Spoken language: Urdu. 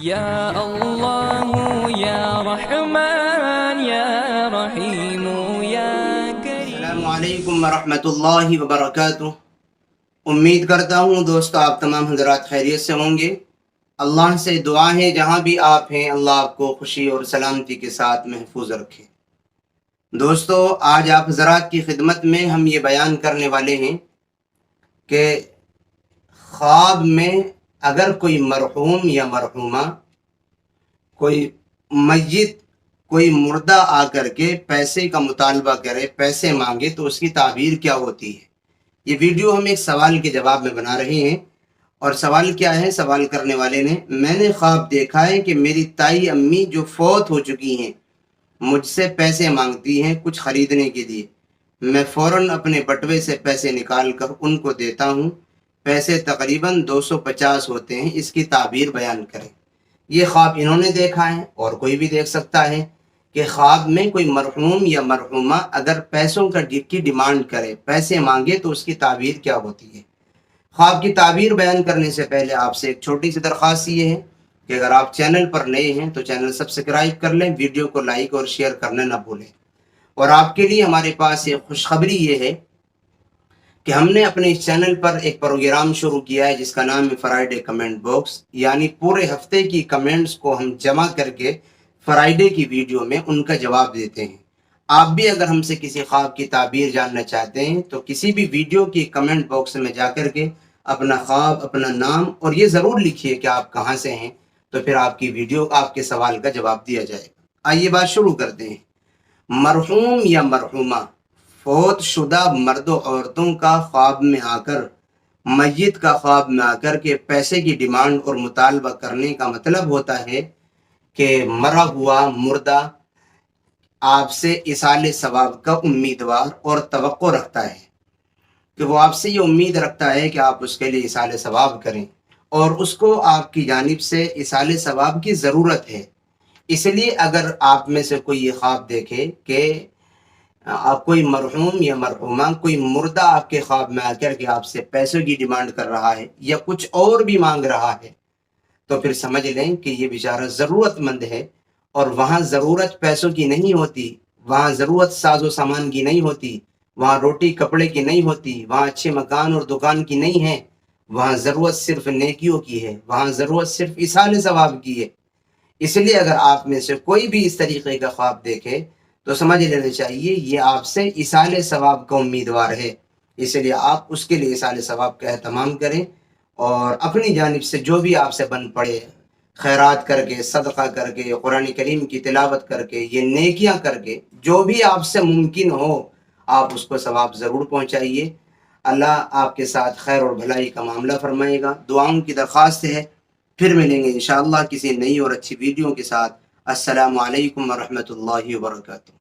یا اللہ یا رحمان یا رحیم یا کریم۔ السلام علیکم ورحمۃ اللہ وبرکاتہ۔ امید کرتا ہوں دوستو آپ تمام حضرات خیریت سے ہوں گے۔ اللہ سے دعا ہے جہاں بھی آپ ہیں اللہ آپ کو خوشی اور سلامتی کے ساتھ محفوظ رکھے۔ دوستو آج آپ حضرات کی خدمت میں ہم یہ بیان کرنے والے ہیں کہ خواب میں اگر کوئی مرحوم یا مرحومہ، کوئی میت، کوئی مردہ آ کر کے پیسے کا مطالبہ کرے، پیسے مانگے، تو اس کی تعبیر کیا ہوتی ہے۔ یہ ویڈیو ہم ایک سوال کے جواب میں بنا رہے ہیں۔ اور سوال کیا ہے؟ سوال کرنے والے نے، میں نے خواب دیکھا ہے کہ میری تائی امی جو فوت ہو چکی ہیں مجھ سے پیسے مانگتی ہیں کچھ خریدنے کے لیے۔ میں فوراً اپنے بٹوے سے پیسے نکال کر ان کو دیتا ہوں۔ پیسے تقریباً 250 ہوتے ہیں، اس کی تعبیر بیان کریں۔ یہ خواب انہوں نے دیکھا ہے اور کوئی بھی دیکھ سکتا ہے کہ خواب میں کوئی مرحوم یا مرحومہ اگر پیسوں کی ڈیمانڈ کرے، پیسے مانگے، تو اس کی تعبیر کیا ہوتی ہے۔ خواب کی تعبیر بیان کرنے سے پہلے آپ سے ایک چھوٹی سی درخواست یہ ہے کہ اگر آپ چینل پر نئے ہیں تو چینل سبسکرائب کر لیں، ویڈیو کو لائک اور شیئر کرنا نہ بھولیں۔ اور آپ کے لیے ہمارے پاس ایک خوشخبری یہ ہے کہ ہم نے اپنے اس چینل پر ایک پروگرام شروع کیا ہے جس کا نام ہے فرائیڈے کمنٹ باکس، یعنی پورے ہفتے کی کمنٹس کو ہم جمع کر کے فرائیڈے کی ویڈیو میں ان کا جواب دیتے ہیں۔ آپ بھی اگر ہم سے کسی خواب کی تعبیر جاننا چاہتے ہیں تو کسی بھی ویڈیو کی کمنٹ باکس میں جا کر کے اپنا خواب، اپنا نام اور یہ ضرور لکھیے کہ آپ کہاں سے ہیں، تو پھر آپ کی ویڈیو، آپ کے سوال کا جواب دیا جائے گا۔ آئیے بات شروع کرتے ہیں۔ مرحوم یا مرحومہ، فوت شدہ مرد و عورتوں کا خواب میں آ کر، میت کا خواب میں آ کر کے پیسے کی ڈیمانڈ اور مطالبہ کرنے کا مطلب ہوتا ہے کہ مرا ہوا مردہ آپ سے ایصال ثواب کا امیدوار اور توقع رکھتا ہے، کہ وہ آپ سے یہ امید رکھتا ہے کہ آپ اس کے لیے ایصال ثواب کریں، اور اس کو آپ کی جانب سے ایصال ثواب کی ضرورت ہے۔ اس لیے اگر آپ میں سے کوئی یہ خواب دیکھے کہ آپ کوئی مرحوم یا مرحومہ، کوئی مردہ آپ کے خواب میں آ کر کے آپ سے پیسوں کی ڈیمانڈ کر رہا ہے یا کچھ اور بھی مانگ رہا ہے، تو پھر سمجھ لیں کہ یہ بیچارہ ضرورت مند ہے، اور وہاں ضرورت پیسوں کی نہیں ہوتی، وہاں ضرورت ساز و سامان کی نہیں ہوتی، وہاں روٹی کپڑے کی نہیں ہوتی، وہاں اچھے مکان اور دکان کی نہیں ہے، وہاں ضرورت صرف نیکیوں کی ہے، وہاں ضرورت صرف ایصال ثواب کی ہے۔ اس لیے اگر آپ میں سے کوئی بھی اس طریقے کا خواب دیکھے تو سمجھ لینا چاہیے یہ آپ سے ایصال ثواب کا امیدوار ہے۔ اس لیے آپ اس کے لیے ایصال ثواب کا اہتمام کریں، اور اپنی جانب سے جو بھی آپ سے بن پڑے، خیرات کر کے، صدقہ کر کے، قرآن کریم کی تلاوت کر کے، یہ نیکیاں کر کے، جو بھی آپ سے ممکن ہو آپ اس کو ثواب ضرور پہنچائیے۔ اللہ آپ کے ساتھ خیر اور بھلائی کا معاملہ فرمائے گا۔ دعاؤں کی درخواست ہے۔ پھر ملیں گے انشاءاللہ کسی نئی اور اچھی ویڈیو کے ساتھ۔ السلام علیکم ورحمۃ اللہ وبرکاتہ۔